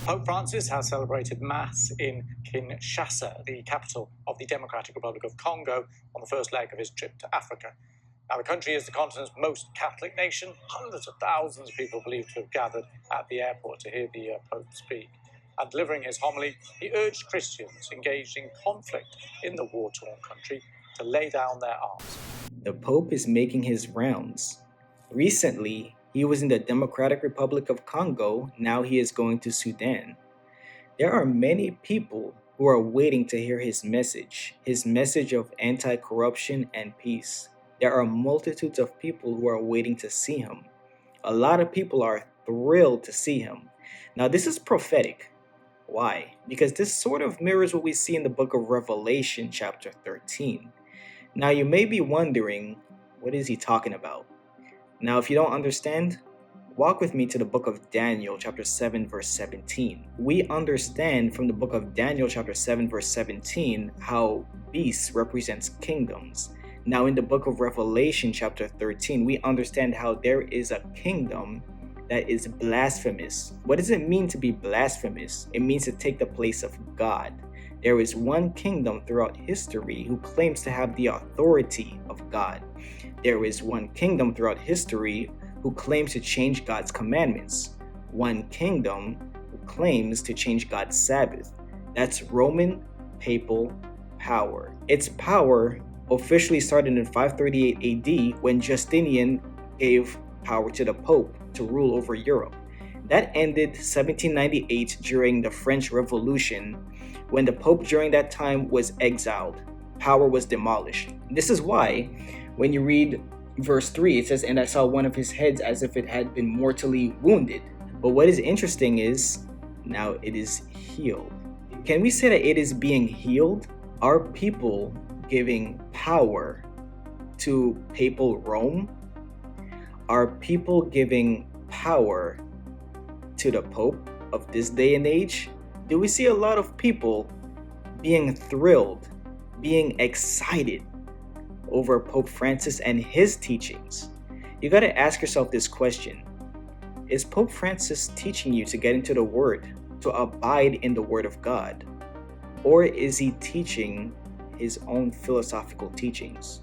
Pope Francis has celebrated Mass in Kinshasa, the capital of the Democratic Republic of Congo, on the first leg of his trip to Africa. Now, the country is the continent's most Catholic nation. Hundreds of thousands of people believed to have gathered at the airport to hear the Pope speak. And delivering his homily, he urged Christians engaged in conflict in the war-torn country to lay down their arms. The Pope is making his rounds. Recently, he was in the Democratic Republic of Congo. Now he is going to Sudan. There are many people who are waiting to hear his message of anti-corruption and peace. There are multitudes of people who are waiting to see him. A lot of people are thrilled to see him. Now, this is prophetic. Why? Because this sort of mirrors what we see in the book of Revelation, chapter 13. Now, you may be wondering, what is he talking about? Now, if you don't understand, walk with me to the book of Daniel, chapter 7, verse 17. We understand from the book of Daniel, chapter 7, verse 17, how beasts represents kingdoms. Now, in the book of Revelation, chapter 13, we understand how there is a kingdom that is blasphemous. What does it mean to be blasphemous? It means to take the place of God. There is one kingdom throughout history who claims to have the authority of God. There is one kingdom throughout history who claims to change God's commandments. One kingdom who claims to change God's Sabbath. That's Roman papal power. Its power officially started in 538 AD when Justinian gave power to the Pope to rule over Europe. That ended 1798 during the French Revolution, when the Pope during that time was exiled. Power was demolished. This is why, when you read verse 3, it says, "And I saw one of his heads as if it had been mortally wounded." But what is interesting is, now it is healed. Can we say that it is being healed? Are people giving power to papal Rome? Are people giving power to the Pope of this day and age? Do we see a lot of people being thrilled, being excited over Pope Francis and his teachings? You got to ask yourself this question. Is Pope Francis teaching you to get into the Word, to abide in the Word of God? Or is he teaching his own philosophical teachings?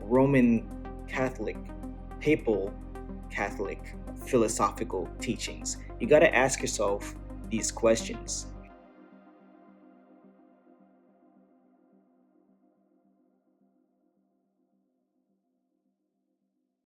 Roman Catholic, papal Catholic philosophical teachings. You got to ask yourself these questions.